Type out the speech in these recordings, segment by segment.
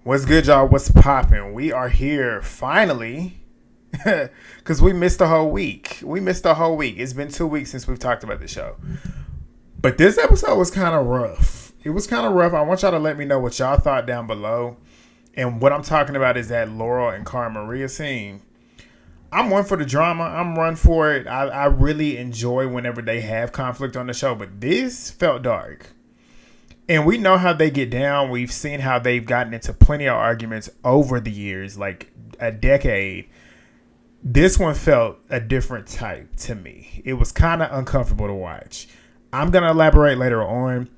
What's good, y'all? What's poppin'? We are here finally because we missed a whole week. It's been 2 weeks since we've talked about the show. But this episode was kind of rough. It was kind of rough. I want y'all to let me know what y'all thought down below. And what I'm talking about is that Laurel and Cara Maria scene. I'm one for the drama. I'm one for it. I really enjoy whenever they have conflict on the show. But this felt dark. And we know how they get down. We've seen how they've gotten into plenty of arguments over the years, like a decade. This one felt a different type to me. It was kind of uncomfortable to watch. I'm going to elaborate later on.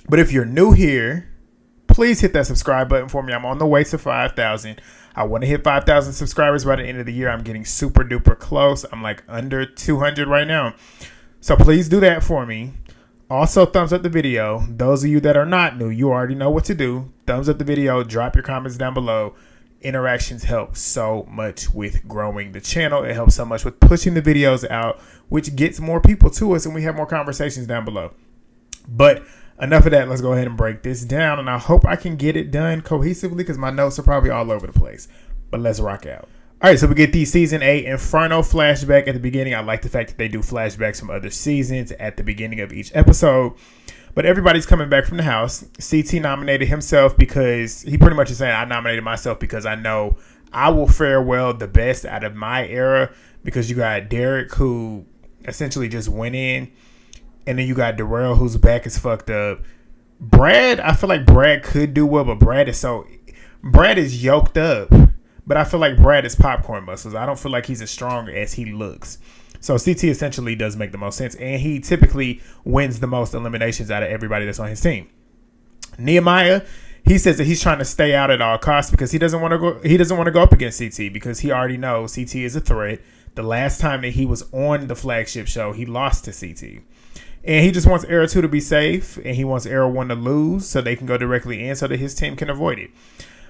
But if you're new here, please hit that subscribe button for me. I'm on the way to 5,000. I want to hit 5,000 subscribers by the end of the year. I'm getting super duper close. I'm like under 200 right now. So please do that for me. Also, thumbs up the video. Those of you that are not new, you already know what to do. Thumbs up the video. Drop your comments down below. Interactions help so much with growing the channel. It helps so much with pushing the videos out, which gets more people to us, and we have more conversations down below. But enough of that. Let's go ahead and break this down, and I hope I can get it done cohesively because my notes are probably all over the place. But let's rock out. All right, so we get the Season 8 Inferno flashback at the beginning. I like the fact that they do flashbacks from other seasons at the beginning of each episode. But everybody's coming back from the house. CT nominated himself because he pretty much is saying, I nominated myself because I know I will fare well the best out of my era, because you got Derrick, who essentially just went in, and then you got Darrell, whose back is fucked up. Brad, I feel like Brad could do well, but Brad is yoked up. But I feel like Brad is popcorn muscles. I don't feel like he's as strong as he looks. So CT essentially does make the most sense. And he typically wins the most eliminations out of everybody that's on his team. Nehemiah, he says that he's trying to stay out at all costs because he doesn't want to go. He doesn't want to go up against CT because he already knows CT is a threat. The last time that he was on the flagship show, he lost to CT. And he just wants Era 2 to be safe, and he wants Era 1 to lose so they can go directly in so that his team can avoid it.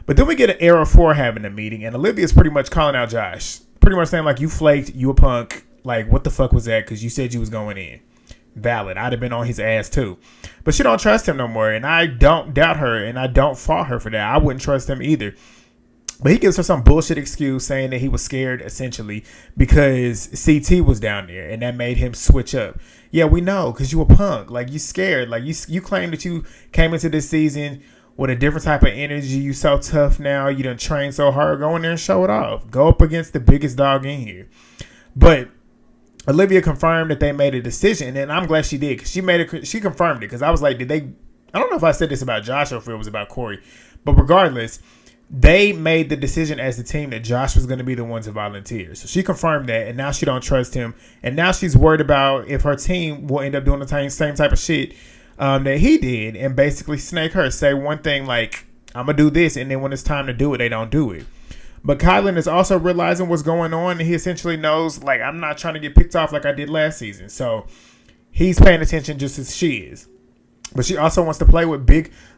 But then we get an Era 4 having a meeting, and Olivia's pretty much calling out Josh. Pretty much saying, like, you flaked, you a punk. Like, what the fuck was that? Because you said you was going in. Valid. I'd have been on his ass, too. But she don't trust him no more, and I don't doubt her, and I don't fault her for that. I wouldn't trust him either. But he gives her some bullshit excuse saying that he was scared, essentially, because CT was down there, and that made him switch up. Yeah, we know, because you a punk. Like, you scared. Like, you claim that you came into this season with a different type of energy. You so tough now. You done train so hard. Go in there and show it off. Go up against the biggest dog in here. But Olivia confirmed that they made a decision, and I'm glad she did, because she confirmed it. Because I was like, I don't know if I said this about Josh or if it was about Corey, but regardless, they made the decision as a team that Josh was going to be the one to volunteer. So she confirmed that, and now she don't trust him, and now she's worried about if her team will end up doing the same type of shit that he did, and basically snake her, say one thing like, I'm going to do this, and then when it's time to do it, they don't do it. But Kylan is also realizing what's going on, and he essentially knows, like, I'm not trying to get picked off like I did last season. So he's paying attention just as she is. But she also wants to play with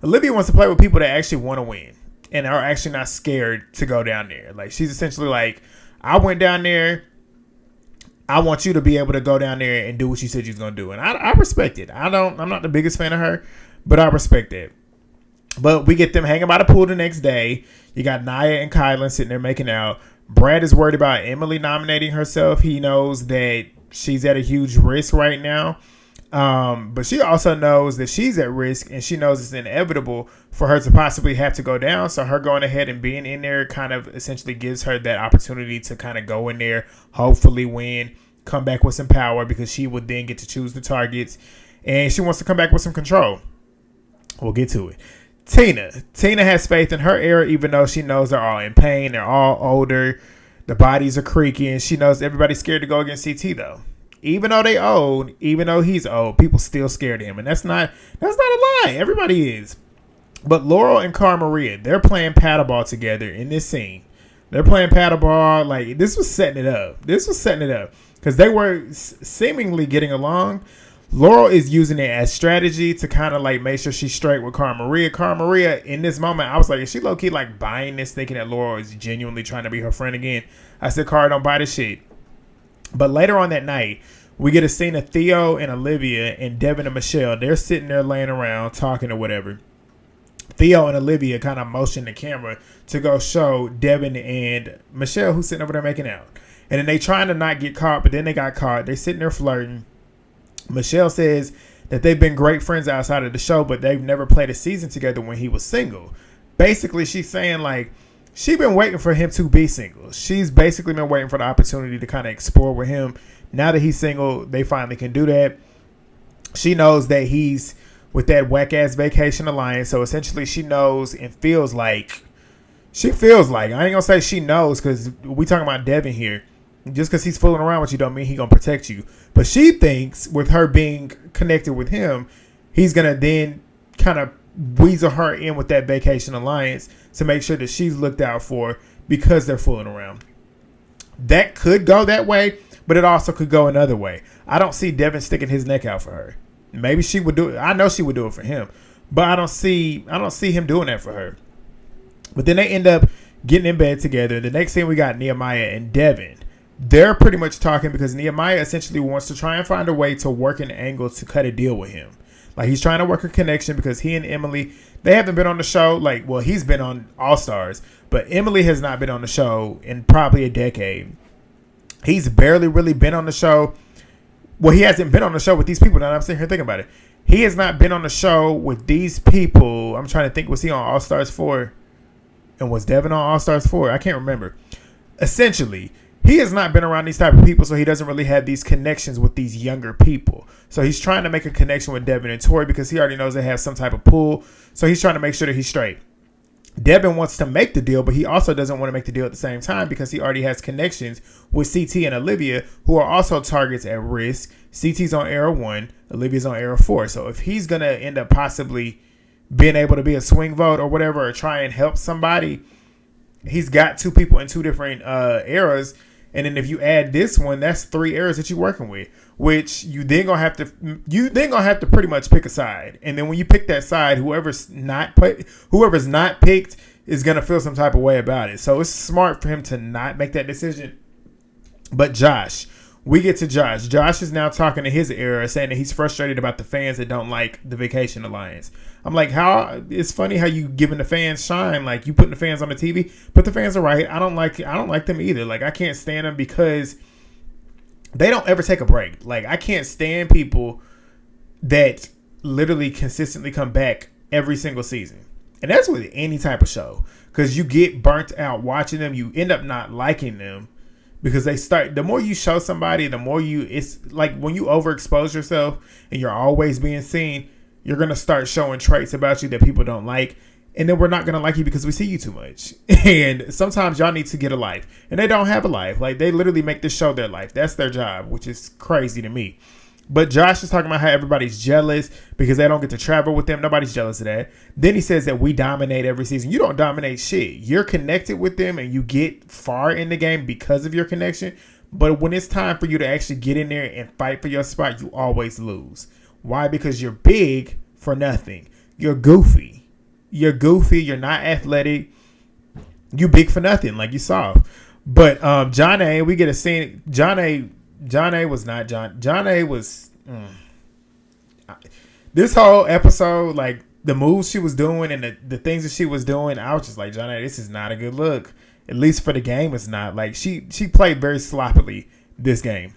Olivia wants to play with people that actually want to win and are actually not scared to go down there. Like, she's essentially like, I went down there. I want you to be able to go down there and do what you said you was going to do. And I respect it. I'm not the biggest fan of her, but I respect it. But we get them hanging by the pool the next day. You got Nia and Kylan sitting there making out. Brad is worried about Emily nominating herself. He knows that she's at a huge risk right now. But she also knows that she's at risk, and she knows it's inevitable for her to possibly have to go down. So her going ahead and being in there kind of essentially gives her that opportunity to kind of go in there, hopefully win, come back with some power, because she would then get to choose the targets. And she wants to come back with some control. We'll get to it. Tina has faith in her era, even though she knows they're all in pain. They're all older. The bodies are creaking. She knows everybody's scared to go against CT, though. Even though they old, even though he's old, people still scared of him. And that's not a lie. Everybody is. But Laurel and Cara Maria, they're playing paddleball together in this scene. They're playing paddleball. Like, this was setting it up. Because they were seemingly getting along. Laurel is using it as strategy to kind of like make sure she's straight with Cara Maria. Cara Maria, in this moment, I was like, is she low-key like buying this, thinking that Laurel is genuinely trying to be her friend again? I said, Cara, don't buy this shit. But later on that night, we get a scene of Theo and Olivia and Devin and Michelle. They're sitting there laying around talking or whatever. Theo and Olivia kind of motion the camera to go show Devin and Michelle, who's sitting over there making out. And then they trying to not get caught, but then they got caught. They sitting there flirting. Michelle says that they've been great friends outside of the show, but they've never played a season together when he was single. Basically, she's saying, like, she's been waiting for him to be single. She's basically been waiting for the opportunity to kind of explore with him. Now that he's single, they finally can do that. She knows that he's with that whack-ass vacation alliance. So essentially she knows and feels like, I ain't going to say she knows because we talking about Devin here. Just because he's fooling around with you don't mean he going to protect you. But she thinks with her being connected with him, he's going to then kind of weasel her in with that vacation alliance to make sure that she's looked out for because they're fooling around. That could go that way, but it also could go another way. I don't see Devin sticking his neck out for her. Maybe she would do it. I know she would do it for him, but I don't see him doing that for her. But then they end up getting in bed together. The next thing we got Nehemiah and Devin. They're pretty much talking because Nehemiah essentially wants to try and find a way to work an angle to cut a deal with him. Like he's trying to work a connection because he and Emily, they haven't been on the show. Like, well, he's been on All Stars, but Emily has not been on the show in probably a decade. He's barely really been on the show. Well, he hasn't been on the show with these people. Now I'm sitting here thinking about it. He has not been on the show with these people. I'm trying to think. Was he on All Stars 4? And was Devin on All Stars 4? I can't remember. Essentially, he has not been around these type of people, so he doesn't really have these connections with these younger people. So he's trying to make a connection with Devin and Tori because he already knows they have some type of pull. So he's trying to make sure that he's straight. Devin wants to make the deal, but he also doesn't want to make the deal at the same time because he already has connections with CT and Olivia, who are also targets at risk. CT's on era 1, Olivia's on era 4. So if he's going to end up possibly being able to be a swing vote or whatever, or try and help somebody, he's got two people in two different eras. And then if you add this one, that's 3 eras that you're working with, which you then gonna have to pretty much pick a side. And then when you pick that side, whoever's not picked is gonna feel some type of way about it. So it's smart for him to not make that decision. But we get to Josh. Josh is now talking to his era, saying that he's frustrated about the fans that don't like the Vacation Alliance. I'm like, it's funny how you giving the fans shine, like you putting the fans on the TV, but the fans are right. I don't like them either. Like I can't stand them because they don't ever take a break. Like I can't stand people that literally consistently come back every single season. And that's with any type of show, because you get burnt out watching them. You end up not liking them. Because the more you show somebody, it's like when you overexpose yourself and you're always being seen, you're going to start showing traits about you that people don't like. And then we're not going to like you because we see you too much. And sometimes y'all need to get a life. And they don't have a life. Like they literally make this show their life. That's their job, which is crazy to me. But Josh is talking about how everybody's jealous because they don't get to travel with them. Nobody's jealous of that. Then he says that we dominate every season. You don't dominate shit. You're connected with them and you get far in the game because of your connection. But when it's time for you to actually get in there and fight for your spot, you always lose. Why? Because you're big for nothing. You're goofy. You're not athletic. You big for nothing, like you saw. But John A, we get a scene. John A was not John. John A was this whole episode, like the moves she was doing and the things that she was doing. I was just like, John A, this is not a good look. At least for the game, it's not. Like she played very sloppily this game,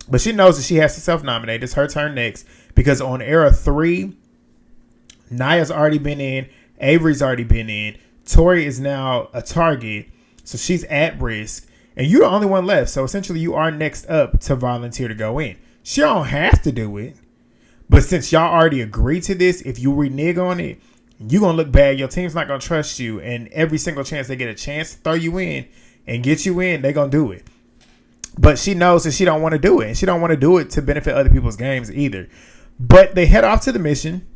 but she knows that she has to self-nominate. It's her turn next because on era 3, Naya's already been in, Avery's already been in, Tori is now a target, so she's at risk. And you're the only one left. So essentially you are next up to volunteer to go in. She don't have to do it. But since y'all already agreed to this, if you renege on it, you're going to look bad. Your team's not going to trust you. And every single chance they get a chance to throw you in and get you in, they're going to do it. But she knows that she don't want to do it. And she don't want to do it to benefit other people's games either. But they head off to the mission.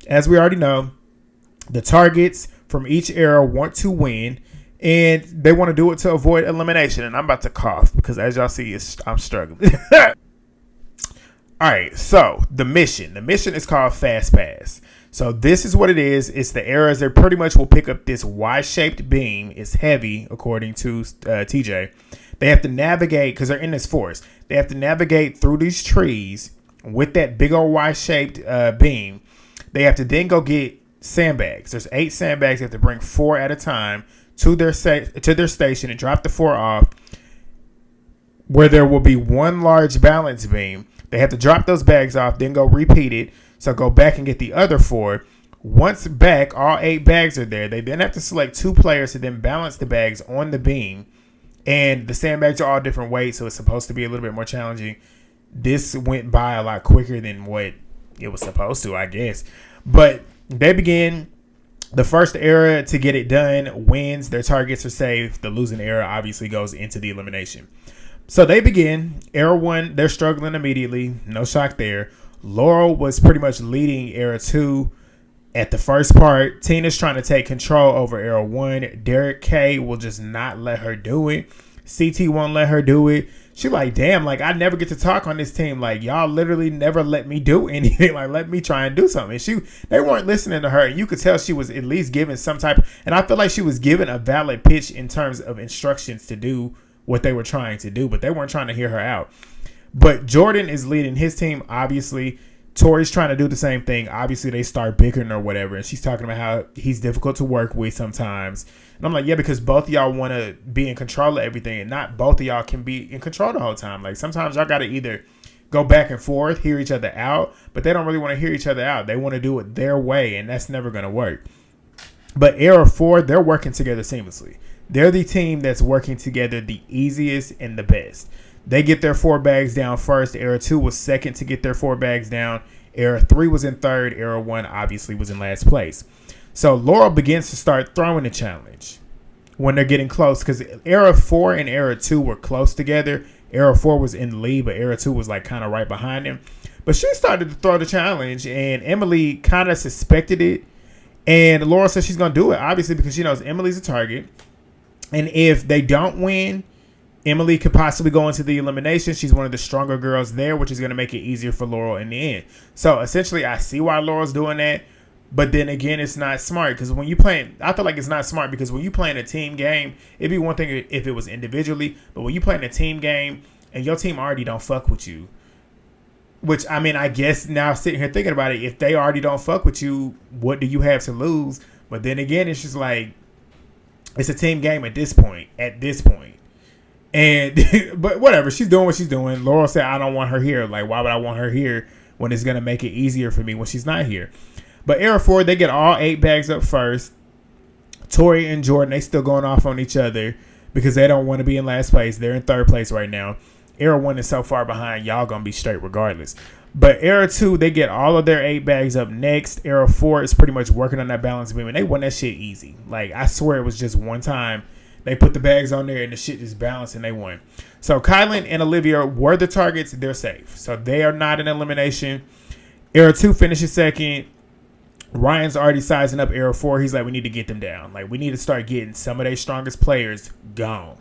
As we already know, the targets from each era want to win. And they want to do it to avoid elimination. And I'm about to cough because as y'all see, I'm struggling. All right. So the mission is called Fast Pass. So this is what it is. It's the eras. They pretty much will pick up this Y-shaped beam. It's heavy, according to TJ. They have to navigate because they're in this forest. They have to navigate through these trees with that big old Y-shaped beam. They have to then go get sandbags. There's 8 sandbags. They have to bring 4 at a time to their station and drop the 4 off, where there will be one large balance beam. They have to drop those bags off, then go repeat it. So go back and get the other 4. Once back, all 8 bags are there. They then have to select 2 players to then balance the bags on the beam. And the sandbags are all different weights, so it's supposed to be a little bit more challenging. This went by a lot quicker than what it was supposed to, I guess. But they begin. The first era to get it done wins. Their targets are saved. The losing era obviously goes into the elimination. So they begin. Era 1, they're struggling immediately. No shock there. Laurel was pretty much leading Era 2 at the first part. Tina's trying to take control over Era 1. Derrick K will just not let her do it. CT won't let her do it. She like, damn, like, I never get to talk on this team. Like, y'all literally never let me do anything. Like, let me try and do something. They weren't listening to her. And you could tell she was at least giving some type. And I feel like she was giving a valid pitch in terms of instructions to do what they were trying to do. But they weren't trying to hear her out. But Jordan is leading his team, obviously. Tori's trying to do the same thing. Obviously, they start bickering or whatever. And she's talking about how he's difficult to work with sometimes. And I'm like, yeah, because both of y'all want to be in control of everything. And not both of y'all can be in control the whole time. Like, sometimes y'all got to either go back and forth, hear each other out. But they don't really want to hear each other out. They want to do it their way. And that's never going to work. But Era 4, they're working together seamlessly. They're the team that's working together the easiest and the best. They get their 4 bags down first. Era 2 was second to get their 4 bags down. Era 3 was in third. Era 1 obviously was in last place. So Laurel begins to start throwing the challenge when they're getting close, because Era 4 and Era 2 were close together. Era 4 was in the lead, but Era 2 was like kind of right behind him. But she started to throw the challenge, and Emily kind of suspected it. And Laurel says she's going to do it, obviously, because she knows Emily's a target. And if they don't win, Emily could possibly go into the elimination. She's one of the stronger girls there, which is going to make it easier for Laurel in the end. So essentially, I see why Laurel's doing that. But then again, it's not smart, because when you play, I feel like it's not smart because when you play in a team game, it'd be one thing if it was individually, but when you play in a team game and your team already don't fuck with you, which, I mean, I guess now sitting here thinking about it, if they already don't fuck with you, what do you have to lose? But then again, it's just like, it's a team game at this point. And, but whatever, she's doing what she's doing. Laurel said, I don't want her here. Like, why would I want her here when it's going to make it easier for me when she's not here? But Era 4, they get all 8 bags up first. Tori and Jordan, they still going off on each other because they don't want to be in last place. They're in third place right now. Era 1 is so far behind, y'all going to be straight regardless. But Era 2, they get all of their 8 bags up next. Era 4 is pretty much working on that balance beam, and they won that shit easy. Like, I swear it was just one time. They put the bags on there, and the shit just balanced, and they won. So Kylan and Olivia were the targets. They're safe. So they are not in elimination. Era 2 finishes second. Ryan's already sizing up Era 4. He's like, we need to get them down. Like, we need to start getting some of their strongest players gone.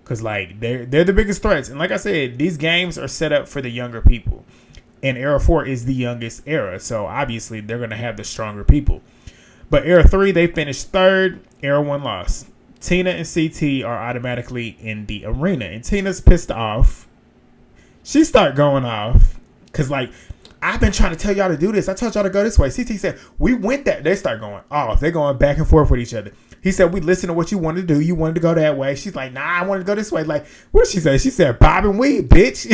Because, like, they're the biggest threats. And like I said, these games are set up for the younger people. And Era 4 is the youngest era. So, obviously, they're going to have the stronger people. But Era 3, they finished third. Era 1 lost. Tina and CT are automatically in the arena. And Tina's pissed off. She start going off. Because, like, I've been trying to tell y'all to do this. I told y'all to go this way. CT said, we went that. They start going off. They're going back and forth with each other. He said, we listened to what you wanted to do. You wanted to go that way. She's like, nah, I wanted to go this way. Like, what did she say? She said, bob and weave, bitch.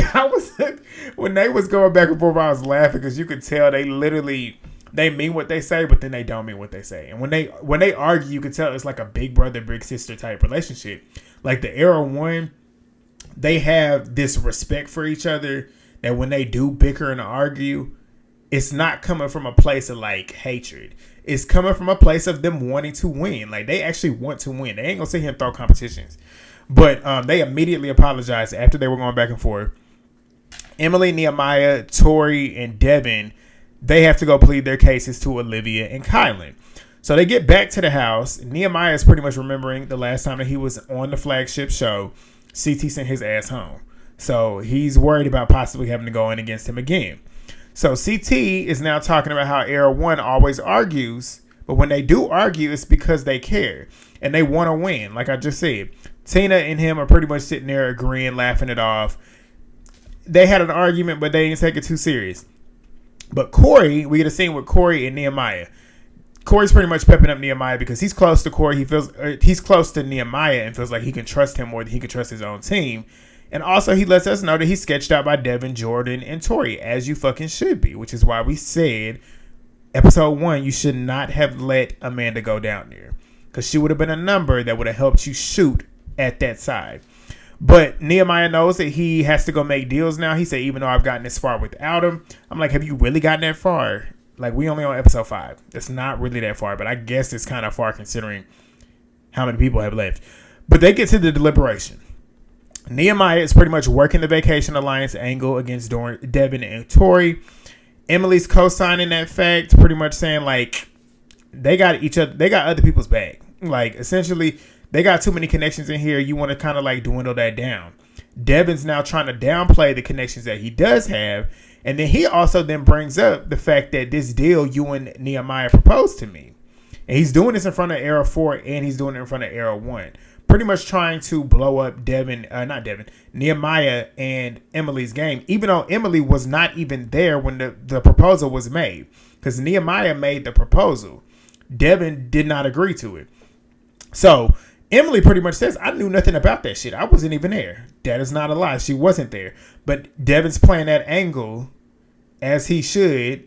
When they was going back and forth, I was laughing because you could tell they mean what they say, but then they don't mean what they say. And when they argue, you could tell it's like a big brother, big sister type relationship. Like the Era 1, they have this respect for each other that when they do bicker and argue, it's not coming from a place of like hatred. It's coming from a place of them wanting to win. Like they actually want to win. They ain't gonna sit here and throw competitions. But they immediately apologized after they were going back and forth. Emily, Nehemiah, Tori, and Devin, they have to go plead their cases to Olivia and Kylan. So they get back to the house. Nehemiah is pretty much remembering the last time that he was on the flagship show. CT sent his ass home. So he's worried about possibly having to go in against him again. So CT is now talking about how Era 1 always argues, but when they do argue, it's because they care and they want to win. Like I just said, Tina and him are pretty much sitting there agreeing, laughing it off. They had an argument, but they didn't take it too serious. But Corey, we get a scene with Corey and Nehemiah. Corey's pretty much pepping up Nehemiah because he's close to Corey. He's close to Nehemiah and feels like he can trust him more than he can trust his own team. And also, he lets us know that he's sketched out by Devin, Jordan, and Tori, as you fucking should be, which is why we said episode 1, you should not have let Amanda go down there because she would have been a number that would have helped you shoot at that side. But Nehemiah knows that he has to go make deals now. He said, even though I've gotten this far without him, I'm like, have you really gotten that far? Like, we only on episode 5. It's not really that far, but I guess it's kind of far considering how many people have left. But they get to the deliberation. Nehemiah is pretty much working the Vacation Alliance angle against Devin and Tori. Emily's co-signing that fact, pretty much saying, like, they got other people's back. Like, essentially, they got too many connections in here. You want to kind of, like, dwindle that down. Devin's now trying to downplay the connections that he does have. And then he also then brings up the fact that this deal you and Nehemiah proposed to me. And he's doing this in front of Era 4 and he's doing it in front of Era 1. Pretty much trying to blow up Nehemiah and Emily's game, even though Emily was not even there when the proposal was made. Because Nehemiah made the proposal. Devin did not agree to it. So Emily pretty much says, I knew nothing about that shit. I wasn't even there. That is not a lie. She wasn't there. But Devin's playing that angle as he should.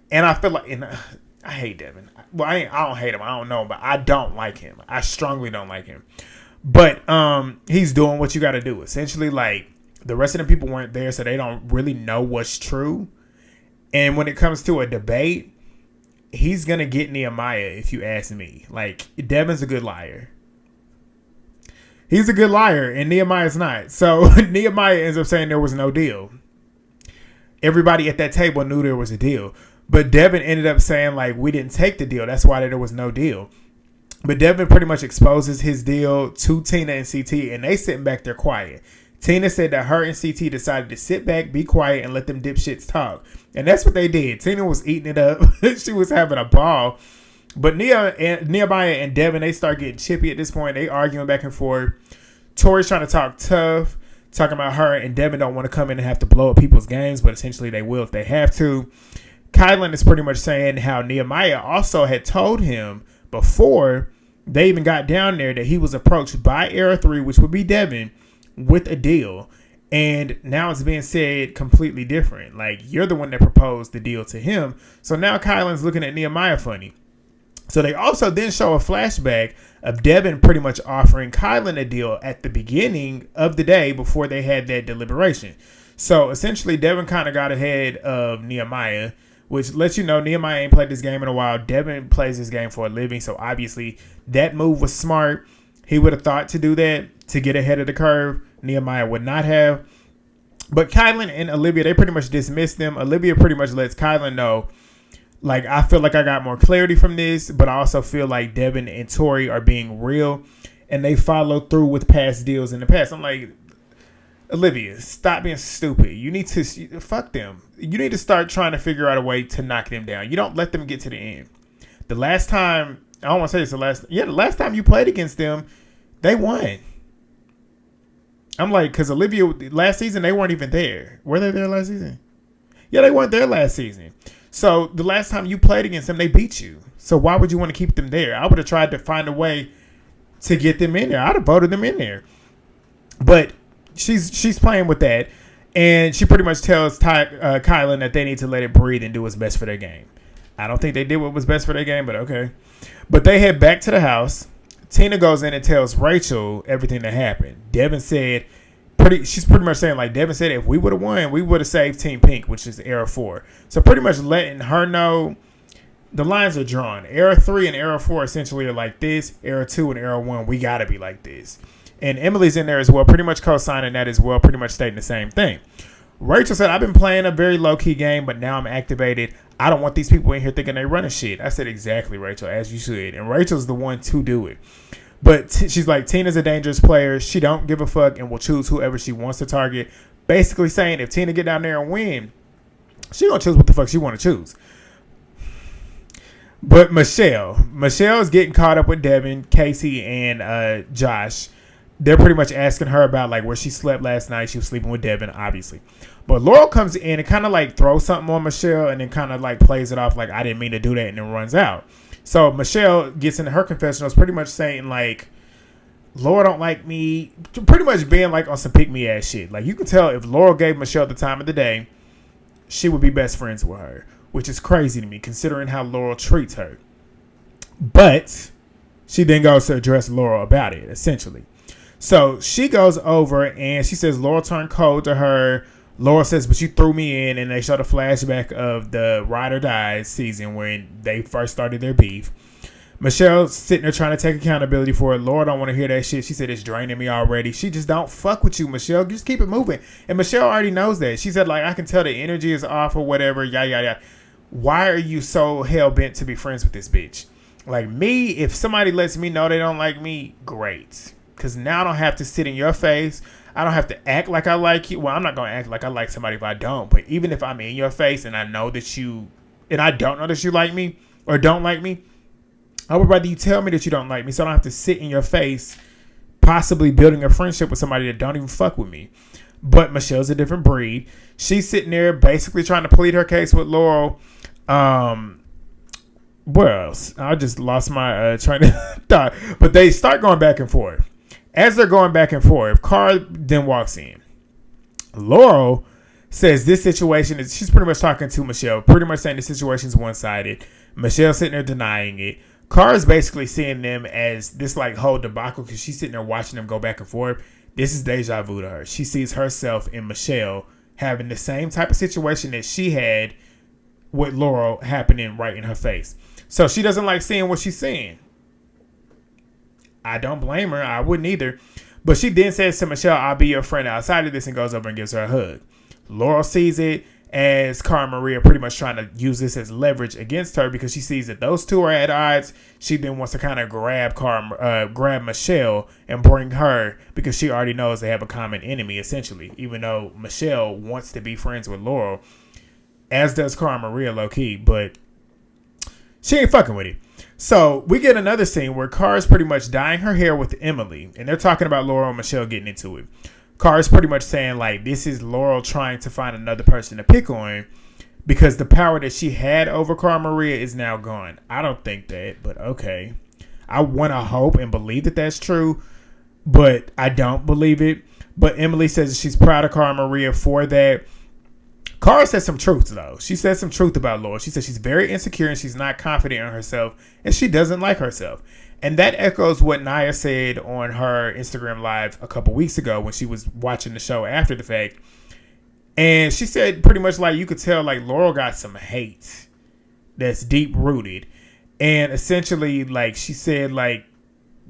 And I feel like, I hate Devin. Well, I don't hate him. I don't know him, but I don't like him. I strongly don't like him. But he's doing what you got to do. Essentially, like, the rest of the people weren't there, so they don't really know what's true. And when it comes to a debate, he's going to get Nehemiah, if you ask me. Like, Devin's a good liar. He's a good liar, and Nehemiah's not. So Nehemiah ends up saying there was no deal. Everybody at that table knew there was a deal. But Devin ended up saying, like, we didn't take the deal. That's why there was no deal. But Devin pretty much exposes his deal to Tina and CT, and they sitting back there quiet. Tina said that her and CT decided to sit back, be quiet, and let them dipshits talk. And that's what they did. Tina was eating it up. She was having a ball. But Nehemiah and Devin, they start getting chippy at this point. They arguing back and forth. Tori's trying to talk tough, talking about her, and Devin don't want to come in and have to blow up people's games, but essentially they will if they have to. KellyAnne is pretty much saying how Nehemiah also had told him before they even got down there that he was approached by Era 3, which would be Devin, with a deal. And now it's being said completely different. Like, you're the one that proposed the deal to him. So now KellyAnne's looking at Nehemiah funny. So they also then show a flashback of Devin pretty much offering KellyAnne a deal at the beginning of the day before they had that deliberation. So essentially, Devin kind of got ahead of Nehemiah, which lets you know Nehemiah ain't played this game in a while. Devin plays this game for a living, so obviously that move was smart. He would have thought to do that to get ahead of the curve. Nehemiah would not have. But KellyAnne and Olivia, they pretty much dismissed them. Olivia pretty much lets KellyAnne know, like, I feel like I got more clarity from this, but I also feel like Devin and Tori are being real, and they follow through with past deals in the past. I'm like, Olivia, stop being stupid. You need to fuck them. You need to start trying to figure out a way to knock them down. You don't let them get to the end. The last time, I don't want to say it's the last time you played against them, they won. I'm like, because Olivia, last season, they weren't even there. Were they there last season? Yeah, they weren't there last season. So the last time you played against them, they beat you. So why would you want to keep them there? I would have tried to find a way to get them in there. I'd have voted them in there. But she's playing with that. And she pretty much tells KellyAnne that they need to let it breathe and do what's best for their game. I don't think they did what was best for their game, but okay. But they head back to the house. Tina goes in and tells Rachel everything that happened. Devin said, she's pretty much saying, like, Devin said, if we would have won, we would have saved Team Pink, which is Era 4. So pretty much letting her know the lines are drawn. Era 3 and Era 4 essentially are like this. Era 2 and Era 1, we got to be like this. And Emily's in there as well, pretty much co-signing that as well, pretty much stating the same thing. Rachel said, I've been playing a very low-key game, but now I'm activated. I don't want these people in here thinking they running shit. I said, exactly, Rachel, as you should. And Rachel's the one to do it. But she's like, Tina's a dangerous player. She don't give a fuck and will choose whoever she wants to target. Basically saying if Tina get down there and win, she gonna choose what the fuck she want to choose. But Michelle's getting caught up with Devin, Casey, and Josh. They're pretty much asking her about, like, where she slept last night. She was sleeping with Devin, obviously. But Laurel comes in and kind of, like, throws something on Michelle and then kind of, like, plays it off like, I didn't mean to do that, and then runs out. So Michelle gets into her confessionals pretty much saying, like, Laurel don't like me, pretty much being like on some pick-me ass shit. Like, you can tell if Laurel gave Michelle the time of the day, she would be best friends with her, which is crazy to me considering how Laurel treats her. But she then goes to address Laurel about it, essentially. So she goes over and she says Laurel turned cold to her. Laurel says, but you threw me in, and they show the flashback of the Ride or Die season when they first started their beef. Michelle's sitting there trying to take accountability for it. Laurel don't want to hear that shit. She said, it's draining me already. She just don't fuck with you, Michelle. Just keep it moving. And Michelle already knows that. She said, like, I can tell the energy is off or whatever, yada, yada, yada. Why are you so hell-bent to be friends with this bitch? Like, me, if somebody lets me know they don't like me, great. Because now I don't have to sit in your face. I don't have to act like I like you. Well, I'm not going to act like I like somebody if I don't. But even if I'm in your face and I know that you, and I don't know that you like me or don't like me, I would rather you tell me that you don't like me so I don't have to sit in your face possibly building a friendship with somebody that don't even fuck with me. But Michelle's a different breed. She's sitting there basically trying to plead her case with Laurel. What else? I just lost my train of thought. But they start going back and forth. As they're going back and forth, Cara then walks in. Laurel says this situation is, she's pretty much talking to Michelle, pretty much saying the situation is one-sided. Michelle's sitting there denying it. Cara's basically seeing them as this like whole debacle because she's sitting there watching them go back and forth. This is deja vu to her. She sees herself in Michelle having the same type of situation that she had with Laurel happening right in her face. So she doesn't like seeing what she's seeing. I don't blame her. I wouldn't either. But she then says to Michelle, I'll be your friend outside of this, and goes over and gives her a hug. Laurel sees it as Cara Maria pretty much trying to use this as leverage against her because she sees that those two are at odds. She then wants to kind of grab Michelle and bring her because she already knows they have a common enemy, essentially, even though Michelle wants to be friends with Laurel, as does Cara Maria low-key, but she ain't fucking with it. So we get another scene where Cara's pretty much dyeing her hair with Emily, and they're talking about Laurel and Michelle getting into it. Cara's pretty much saying, like, this is Laurel trying to find another person to pick on because the power that she had over Cara Maria is now gone. I don't think that, but okay. I want to hope and believe that that's true, but I don't believe it. But Emily says she's proud of Cara Maria for that. Cara says some truth, though. She says some truth about Laurel. She says she's very insecure and she's not confident in herself and she doesn't like herself. And that echoes what Nia said on her Instagram Live a couple weeks ago when she was watching the show after the fact. And she said pretty much like you could tell like Laurel got some hate that's deep rooted. And essentially like she said like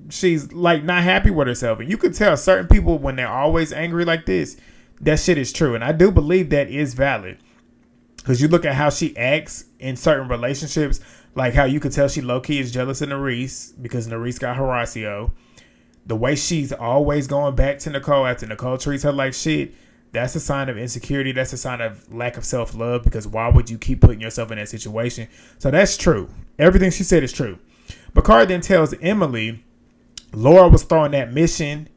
she's like not happy with herself. And you could tell certain people when they're always angry like this, that shit is true. And I do believe that is valid. Because you look at how she acts in certain relationships, like how you could tell she low-key is jealous of Nerese because Nerese got Horacio. The way she's always going back to Nicole after Nicole treats her like shit, that's a sign of insecurity. That's a sign of lack of self-love because why would you keep putting yourself in that situation? So that's true. Everything she said is true. But Cara then tells Emily, Laura was throwing that mission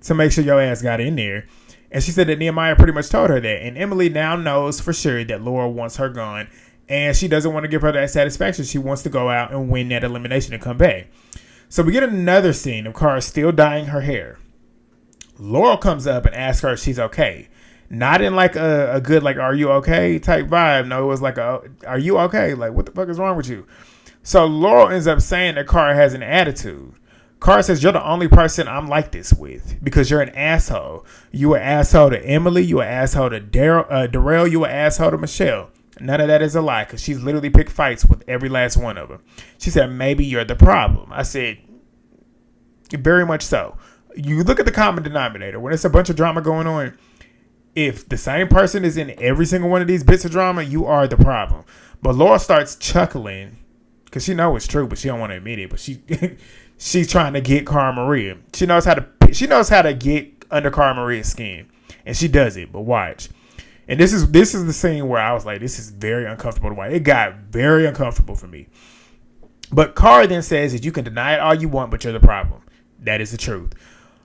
to make sure your ass got in there. And she said that Nehemiah pretty much told her that. And Emily now knows for sure that Laura wants her gone. And she doesn't want to give her that satisfaction. She wants to go out and win that elimination and come back. So we get another scene of Cara still dyeing her hair. Laurel comes up and asks her if she's okay. Not in like a good, like, are you okay type vibe. No, it was like, are you okay? Like, what the fuck is wrong with you? So Laurel ends up saying that Cara has an attitude. Cara says, you're the only person I'm like this with because you're an asshole. You an asshole to Emily. You an asshole to Darrell. You an asshole to Michelle. None of that is a lie because she's literally picked fights with every last one of them. She said, maybe you're the problem. I said, very much so. You look at the common denominator. When it's a bunch of drama going on, if the same person is in every single one of these bits of drama, you are the problem. But Laura starts chuckling because she knows it's true, but she don't want to admit it. But she's trying to get Cara Maria. She knows how to get under Cara Maria's skin, and she does it. But watch. And this is the scene where I was like, this is very uncomfortable to watch. It got very uncomfortable for me. But Cara then says that you can deny it all you want, but you're the problem. That is the truth.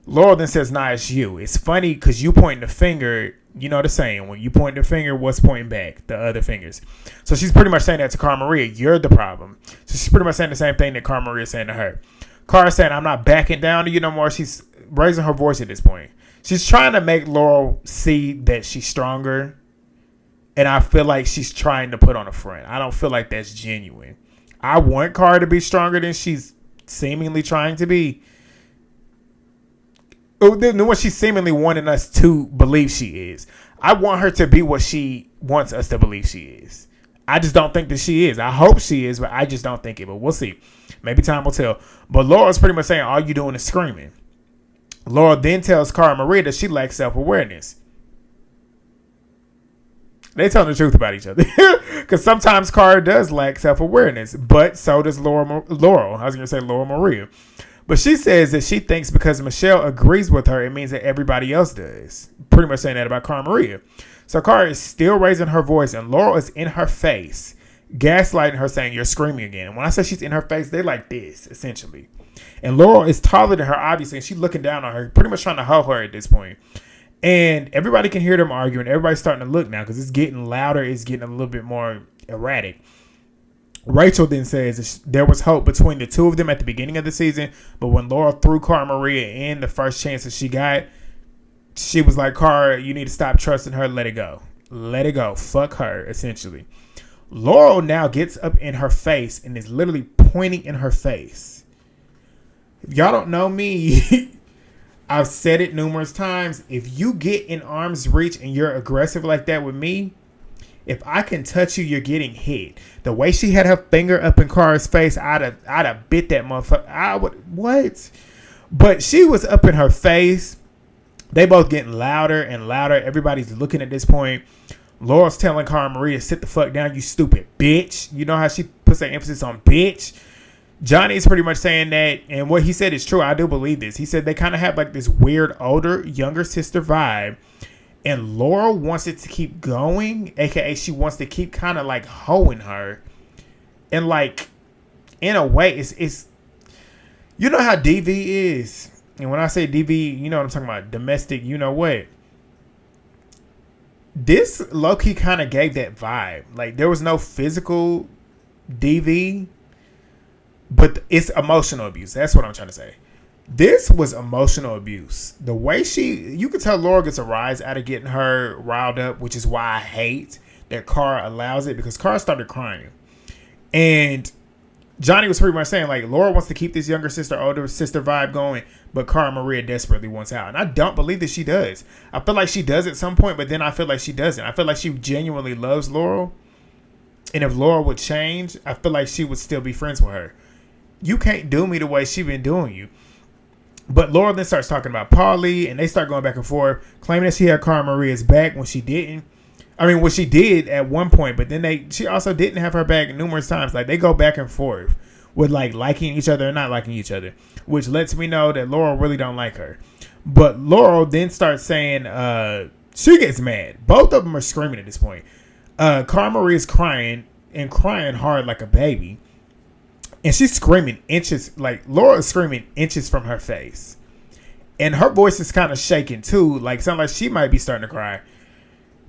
Laurel then says, nah, it's you. It's funny because you pointing the finger. You know the saying, when you point the finger, what's pointing back? The other fingers. So she's pretty much saying that to Cara Maria. You're the problem. So she's pretty much saying the same thing that Cara Maria is saying to her. Cara's saying, I'm not backing down to you no more. She's raising her voice at this point. She's trying to make Laurel see that she's stronger. And I feel like she's trying to put on a front. I don't feel like that's genuine. I want Cara to be stronger than she's seemingly trying to be. What she's seemingly wanting us to believe she is. I want her to be what she wants us to believe she is. I just don't think that she is. I hope she is, but I just don't think it. But we'll see. Maybe time will tell. But Laurel's pretty much saying all you doing is screaming. Laurel then tells Cara Maria that she lacks self-awareness. They tell the truth about each other. Because sometimes Cara does lack self-awareness. But so does Laurel. I was going to say Laurel Maria. But she says that she thinks because Michelle agrees with her, it means that everybody else does. Pretty much saying that about Cara Maria. So Cara is still raising her voice, and Laurel is in her face, gaslighting her, saying, you're screaming again. And when I say she's in her face, they're like this, essentially. And Laurel is taller than her, obviously, and she's looking down on her, pretty much trying to hoe her at this point. And everybody can hear them arguing. Everybody's starting to look now because it's getting louder. It's getting a little bit more erratic. Rachel then says there was hope between the two of them at the beginning of the season, but when Laurel threw Cara Maria in the first chance that she got, she was like, Cara, you need to stop trusting her. Let it go. Let it go. Fuck her, essentially. Laurel now gets up in her face and is literally pointing in her face. If y'all don't know me, I've said it numerous times. If you get in arm's reach and you're aggressive like that with me, if I can touch you, you're getting hit. The way she had her finger up in Cara's face, I'd have bit that motherfucker. What? But she was up in her face. They both getting louder and louder. Everybody's looking at this point. Laurel's telling Cara Maria, sit the fuck down, you stupid bitch. You know how she puts that emphasis on bitch? Johnny is pretty much saying that, and what he said is true. I do believe this. He said they kind of have like this weird older, younger sister vibe. And Laurel wants it to keep going, a.k.a. she wants to keep kind of like hoeing her. And like, in a way, it's you know how DV is. And when I say DV, you know what I'm talking about. Domestic, you know what. This low-key kind of gave that vibe. Like, there was no physical DV, but it's emotional abuse. That's what I'm trying to say. This was emotional abuse. The way you could tell Laurel gets a rise out of getting her riled up, which is why I hate that Cara allows it, because Cara started crying. And Johnny was pretty much saying, like, Laurel wants to keep this younger sister, older sister vibe going, but Cara Maria desperately wants out. And I don't believe that she does. I feel like she does at some point, but then I feel like she doesn't. I feel like she genuinely loves Laurel. And if Laurel would change, I feel like she would still be friends with her. You can't do me the way she been doing you. But Laurel then starts talking about Paulie, and they start going back and forth, claiming that she had Cara Maria's back when she didn't. I mean, what she did at one point, but then she also didn't have her back numerous times. Like, they go back and forth with, like, liking each other and not liking each other, which lets me know that Laurel really don't like her. But Laurel then starts saying, she gets mad. Both of them are screaming at this point. Cara Maria's crying and crying hard like a baby. And she's screaming inches, like Laura's screaming inches from her face. And her voice is kind of shaking too. Like, sound like she might be starting to cry.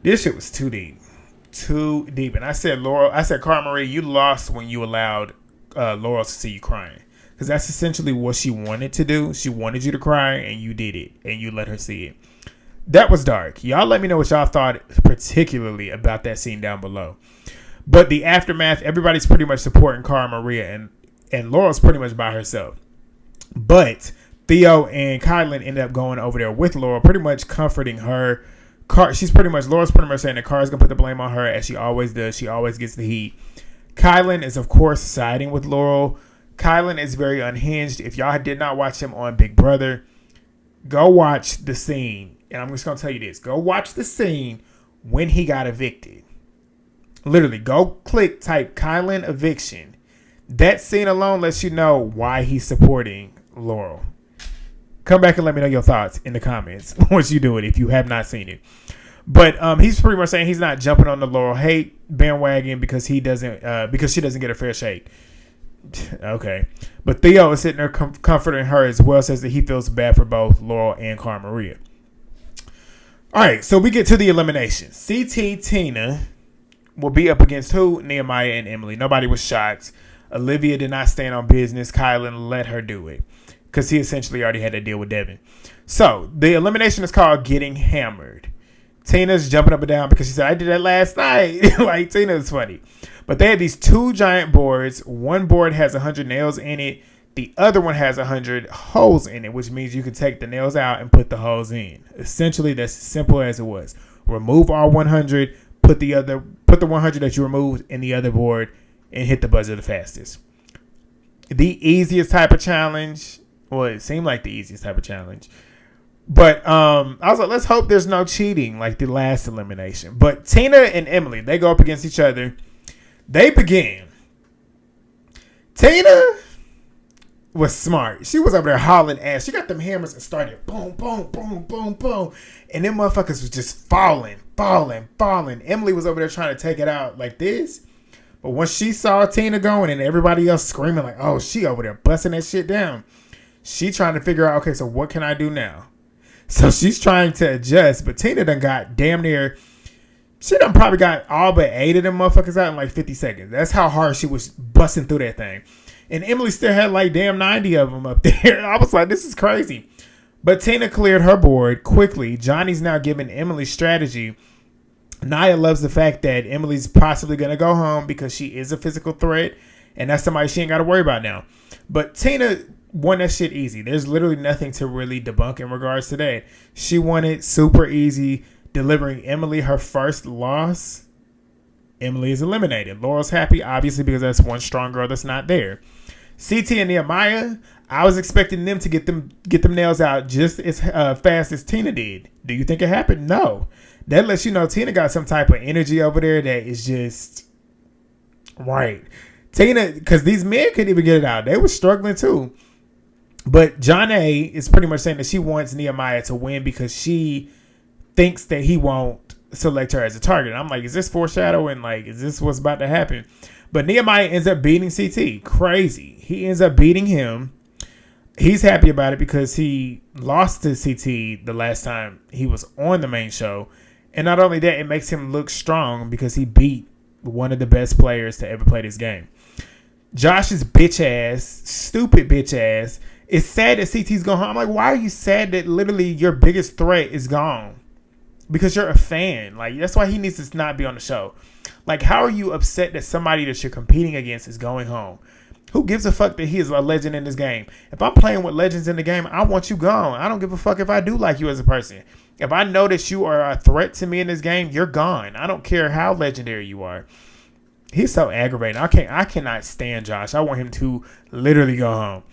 This shit was too deep. Too deep. And I said, Cara Maria, you lost when you allowed Laurel to see you crying. Because that's essentially what she wanted to do. She wanted you to cry, and you did it. And you let her see it. That was dark. Y'all let me know what y'all thought particularly about that scene down below. But the aftermath, everybody's pretty much supporting Cara Maria, and Laurel's pretty much by herself. But Theo and Kylan ended up going over there with Laurel, pretty much comforting her. Laurel's pretty much saying that Cara's going to put the blame on her, as she always does. She always gets the heat. Kylan is, of course, siding with Laurel. Kylan is very unhinged. If y'all did not watch him on Big Brother, go watch the scene. And I'm just going to tell you this. Go watch the scene when he got evicted. Literally, go type Kylan eviction. That scene alone lets you know why he's supporting Laurel. Come back and let me know your thoughts in the comments once you do it, if you have not seen it. But he's pretty much saying he's not jumping on the Laurel hate bandwagon because she doesn't get a fair shake. Okay. But Theo is sitting there comforting her as well, says that he feels bad for both Laurel and Cara Maria. All right, so we get to the elimination. CT Tina will be up against who? Nehemiah and Emily. Nobody was shocked. Olivia did not stand on business. Kylan let her do it because he essentially already had to deal with Devin. So the elimination is called Getting Hammered. Tina's jumping up and down because she said, I did that last night. Like, Tina is funny. But they had these two giant boards. One board has 100 nails in it. The other one has 100 holes in it, which means you can take the nails out and put the holes in. Essentially, that's as simple as it was. Remove all 100, put the 100 that you removed in the other board, and hit the buzzer the fastest. The easiest type of challenge. Well, it seemed like the easiest type of challenge. But I was like, let's hope there's no cheating like the last elimination. But Tina and Emily, they go up against each other. They begin. Tina was smart. She was over there hauling ass. She got them hammers and started boom, boom, boom, boom, boom. And them motherfuckers was just falling. Emily was over there trying to take it out like this. But once she saw Tina going and everybody else screaming like, oh, she over there busting that shit down. She trying to figure out, okay, so what can I do now? So she's trying to adjust. But Tina done got damn near... She done probably got all but 8 of them motherfuckers out in like 50 seconds. That's how hard she was busting through that thing. And Emily still had like damn 90 of them up there. I was like, this is crazy. But Tina cleared her board quickly. Johnny's now giving Emily strategy. Nia loves the fact that Emily's possibly going to go home because she is a physical threat. And that's somebody she ain't got to worry about now. But Tina won that shit easy. There's literally nothing to really debunk in regards to that. She won it super easy, delivering Emily her first loss. Emily is eliminated. Laurel's happy, obviously, because that's one strong girl that's not there. CT and Nehemiah, I was expecting them to get them nails out just as fast as Tina did. Do you think it happened? No. That lets you know Tina got some type of energy over there that is just right. Tina, because these men couldn't even get it out. They were struggling too. But John A is pretty much saying that she wants Nehemiah to win because she thinks that he won't select her as a target. I'm like, is this foreshadowing? Like, is this what's about to happen? But Nehemiah ends up beating CT. Crazy. He ends up beating him. He's happy about it because he lost to CT the last time he was on the main show. And not only that, it makes him look strong because he beat one of the best players to ever play this game. Josh's bitch ass, stupid bitch ass, is sad that CT's gone home. I'm like, why are you sad that literally your biggest threat is gone? Because you're a fan. Like, that's why he needs to not be on the show. Like, how are you upset that somebody that you're competing against is going home? Who gives a fuck that he is a legend in this game? If I'm playing with legends in the game, I want you gone. I don't give a fuck if I do like you as a person. If I know that you are a threat to me in this game, you're gone. I don't care how legendary you are. He's so aggravating. I cannot stand Josh. I want him to literally go home.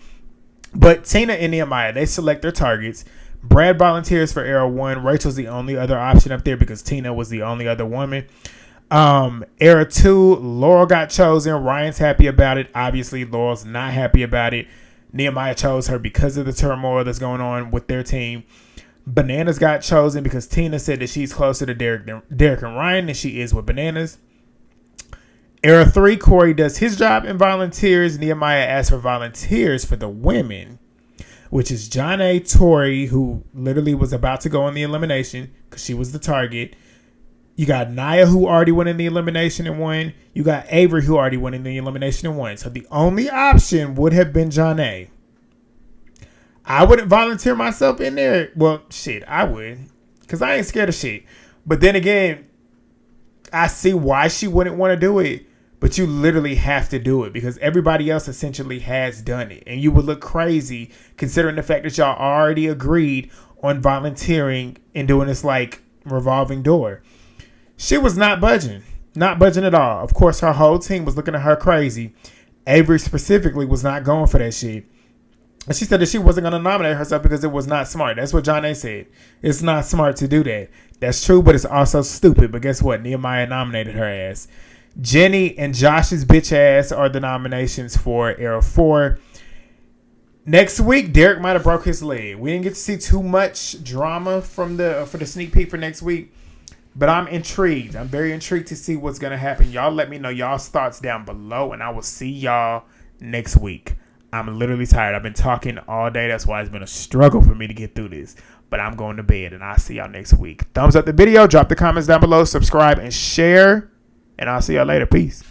But Tina and Nehemiah, they select their targets. Brad volunteers for Era 1. Rachel's the only other option up there because Tina was the only other woman. Era 2, Laurel got chosen. Ryan's happy about it. Obviously, Laurel's not happy about it. Nehemiah chose her because of the turmoil that's going on with their team. Bananas got chosen because Tina said that she's closer to Derrick and Ryan than she is with Bananas. Era 3, Corey does his job and volunteers. Nehemiah asks for volunteers for the women, which is John A. Tori, who literally was about to go in the elimination because she was the target. You got Nia, who already went in the elimination and won. You got Avery, who already went in the elimination and won. So the only option would have been John A. I wouldn't volunteer myself in there. Well, shit, I would. Because I ain't scared of shit. But then again, I see why she wouldn't want to do it. But you literally have to do it because everybody else essentially has done it. And you would look crazy considering the fact that y'all already agreed on volunteering and doing this like revolving door. She was not budging. Not budging at all. Of course, her whole team was looking at her crazy. Avery specifically was not going for that shit. And she said that she wasn't going to nominate herself because it was not smart. That's what John A said. It's not smart to do that. That's true, but it's also stupid. But guess what? Nehemiah nominated her ass. Jenny and Josh's bitch ass are the nominations for Era 4. Next week, Derrick might have broke his leg. We didn't get to see too much drama from for the sneak peek for next week. But I'm intrigued. I'm very intrigued to see what's going to happen. Y'all let me know y'all's thoughts down below, and I will see y'all next week. I'm literally tired. I've been talking all day. That's why it's been a struggle for me to get through this. But I'm going to bed, and I'll see y'all next week. Thumbs up the video. Drop the comments down below. Subscribe and share. And I'll see y'all later. Peace.